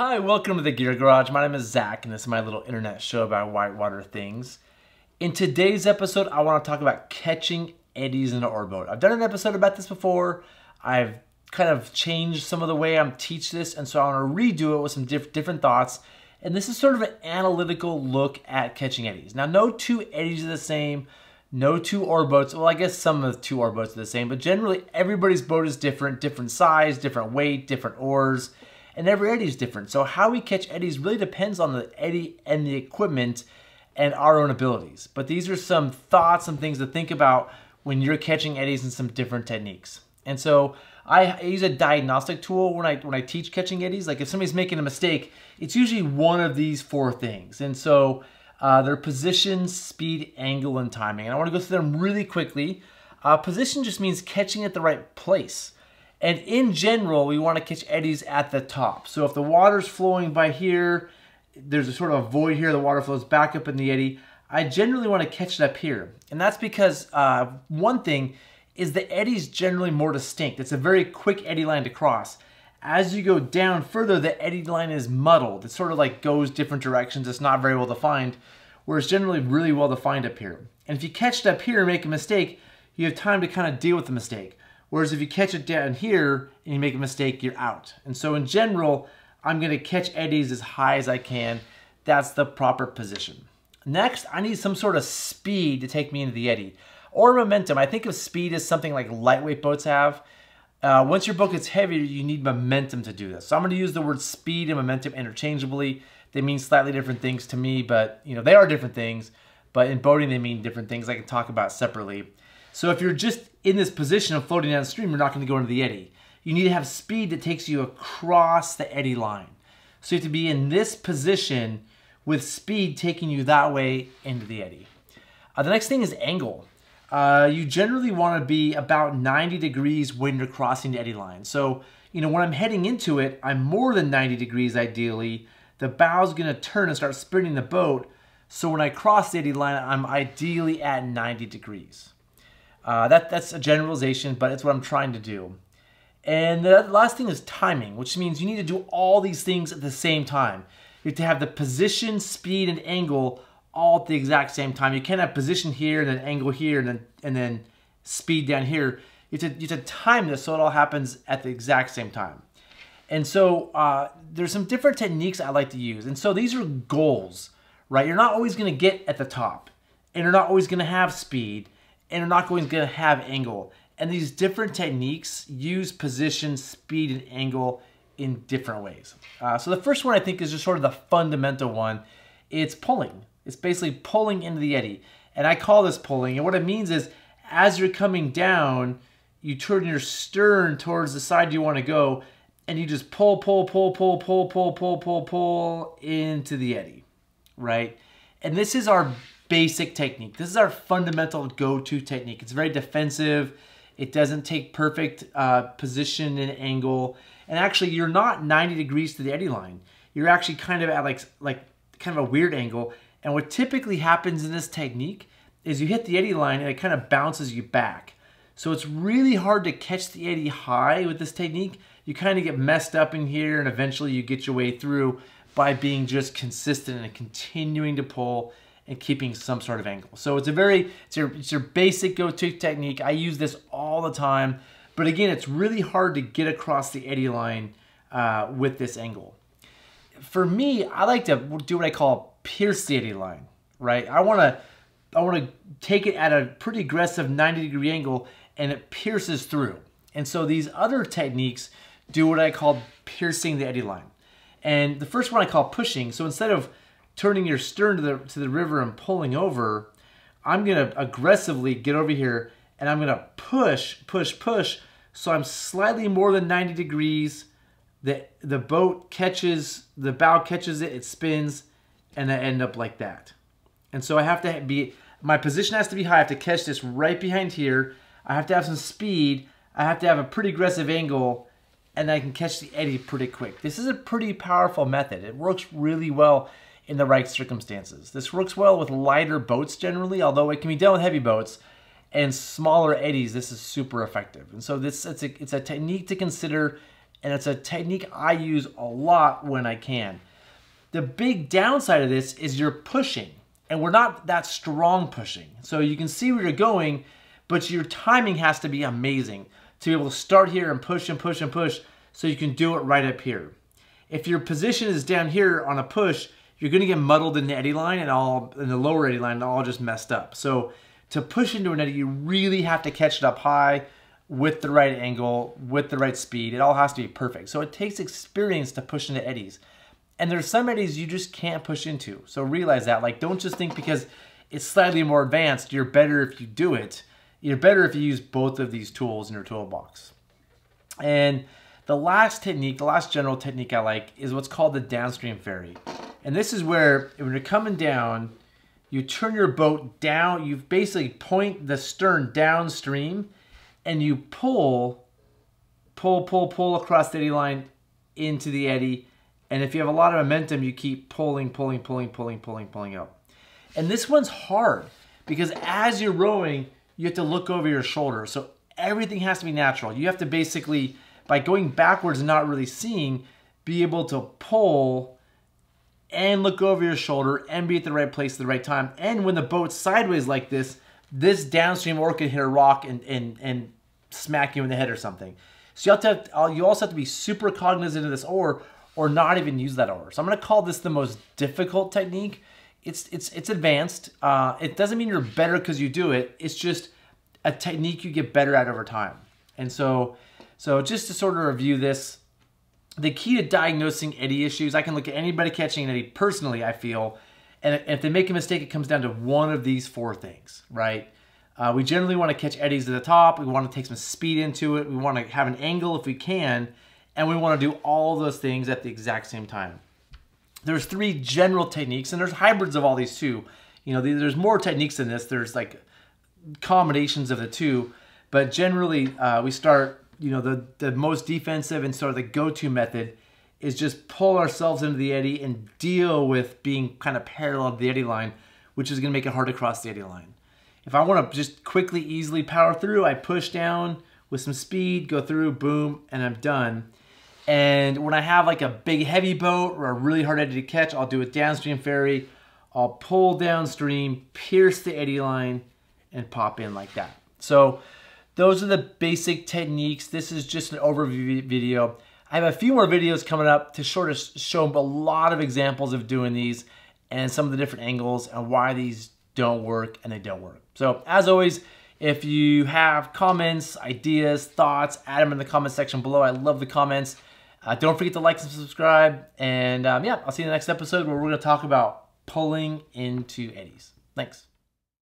Hi, welcome to the Gear Garage. My name is Zach, and this is my little internet show about whitewater things. In today's episode, I want to talk about catching eddies in an oar boat. I've done an episode about this before. I've kind of changed some of the way I teach this, and so I want to redo it with some different thoughts. And this is sort of an analytical look at catching eddies. Now, no two eddies are the same. No two oar boats. Well, I guess some of the two oar boats are the same, but generally everybody's boat is different size, different weight, different oars. And every eddy is different. So how we catch eddies really depends on the eddy and the equipment and our own abilities. But these are some thoughts, some things to think about when you're catching eddies and some different techniques. And so I use a diagnostic tool when I teach catching eddies. Like if somebody's making a mistake, it's usually one of these four things. And so their position, speed, angle, and timing. And I want to go through them really quickly. Position just means catching at the right place. And in general, we want to catch eddies at the top. So if the water's flowing by here, there's a sort of a void here, the water flows back up in the eddy, I generally want to catch it up here. And that's because one thing is the eddy's generally more distinct. It's a very quick eddy line to cross. As you go down further, the eddy line is muddled. It sort of like goes different directions. It's not very well defined, whereas generally really well defined up here. And if you catch it up here and make a mistake, you have time to kind of deal with the mistake. Whereas if you catch it down here and you make a mistake, you're out. And so in general, I'm gonna catch eddies as high as I can. That's the proper position. Next, I need some sort of speed to take me into the eddy. Or momentum. I think of speed as something like lightweight boats have. Once your boat gets heavier, you need momentum to do this. So I'm gonna use the word speed and momentum interchangeably. They mean slightly different things to me, but they are different things. But in boating, they mean different things I can talk about separately. So if you're just in this position of floating downstream, you're not going to go into the eddy. You need to have speed that takes you across the eddy line. So you have to be in this position with speed taking you that way into the eddy. The next thing is angle. You generally want to be about 90 degrees when you're crossing the eddy line. So, when I'm heading into it, I'm more than 90 degrees ideally. The bow's going to turn and start spinning the boat. So when I cross the eddy line, I'm ideally at 90 degrees. That's a generalization, but it's what I'm trying to do. And the last thing is timing, which means you need to do all these things at the same time. You have to have the position, speed, and angle all at the exact same time. You can't have position here and then angle here and then speed down here. You have to time this so it all happens at the exact same time. And so there's some different techniques I like to use. And so these are goals, right? You're not always going to get at the top, and you're not always going to have speed, and you're not always going to have angle. And these different techniques use position, speed, and angle in different ways. So the first one I think is just sort of the fundamental one. It's pulling. It's basically pulling into the eddy. And I call this pulling. And what it means is as you're coming down, you turn your stern towards the side you want to go, and you just pull into the eddy, right? And this is our basic technique. This is our fundamental go-to technique. It's very defensive. It doesn't take perfect position and angle. And actually, you're not 90 degrees to the eddy line. You're actually kind of at like kind of a weird angle. And what typically happens in this technique is you hit the eddy line and it kind of bounces you back. So it's really hard to catch the eddy high with this technique. You kind of get messed up in here, and eventually you get your way through by being just consistent and continuing to pull and keeping some sort of angle. So it's your basic go-to technique. I use this all the time, but again, it's really hard to get across the eddy line with this angle. For me, I like to do what I call pierce the eddy line, right? I want to take it at a pretty aggressive 90-degree angle, and it pierces through. And so these other techniques do what I call piercing the eddy line. And the first one I call pushing. So instead of turning your stern to the river and pulling over, I'm going to aggressively get over here, and I'm going to push, so I'm slightly more than 90 degrees. The boat catches, the bow catches it, it spins, and I end up like that. And so I have to be, my position has to be high. I have to catch this right behind here. I have to have some speed. I have to have a pretty aggressive angle, and I can catch the eddy pretty quick. This is a pretty powerful method. It works really well in the right circumstances. This works well with lighter boats generally, although it can be done with heavy boats. And smaller eddies, this is super effective. And so it's a technique to consider and it's a technique I use a lot when I can. The big downside of this is you're pushing, and we're not that strong pushing. So you can see where you're going, but your timing has to be amazing to be able to start here and push and push and push so you can do it right up here. If your position is down here on a push, you're gonna get muddled in the eddy line and in the lower eddy line, and all just messed up. So to push into an eddy, you really have to catch it up high with the right angle, with the right speed. It all has to be perfect. So it takes experience to push into eddies. And there's some eddies you just can't push into. So realize that. Like, don't just think because it's slightly more advanced, you're better if you do it. You're better if you use both of these tools in your toolbox. And the last technique, the last general technique I like is what's called the Downstream Ferry. And this is where, when you're coming down, you turn your boat down, you basically point the stern downstream, and you pull across the eddy line into the eddy. And if you have a lot of momentum, you keep pulling up. And this one's hard because as you're rowing, you have to look over your shoulder. So everything has to be natural. You have to basically, by going backwards and not really seeing, be able to pull and look over your shoulder and be at the right place at the right time. And when the boat's sideways like this downstream oar could hit a rock and smack you in the head or something. So you also have to be super cognizant of this oar or not even use that oar. So I'm gonna call this the most difficult technique. It's advanced. It doesn't mean you're better because you do it. It's just a technique you get better at over time. And so just to sort of review this, the key to diagnosing eddy issues, I can look at anybody catching an eddy personally, I feel, and if they make a mistake, it comes down to one of these four things, right? We generally want to catch eddies at the top. We want to take some speed into it. We want to have an angle if we can, and we want to do all those things at the exact same time. There's three general techniques, and there's hybrids of all these too. You know, there's more techniques than this. There's like combinations of the two, but generally we start, you know, the most defensive and sort of the go-to method is just pull ourselves into the eddy and deal with being kind of parallel to the eddy line, which is going to make it hard to cross the eddy line. If I want to just quickly, easily power through, I push down with some speed, go through, boom, and I'm done. And when I have like a big heavy boat or a really hard eddy to catch, I'll do a Downstream Ferry. I'll pull downstream, pierce the eddy line, and pop in like that. So those are the basic techniques. This is just an overview video. I have a few more videos coming up to sort of show a lot of examples of doing these and some of the different angles and why these don't work and they don't work. So as always, if you have comments, ideas, thoughts, add them in the comment section below. I love the comments. Don't forget to like and subscribe. And yeah, I'll see you in the next episode where we're going to talk about pulling into eddies. Thanks.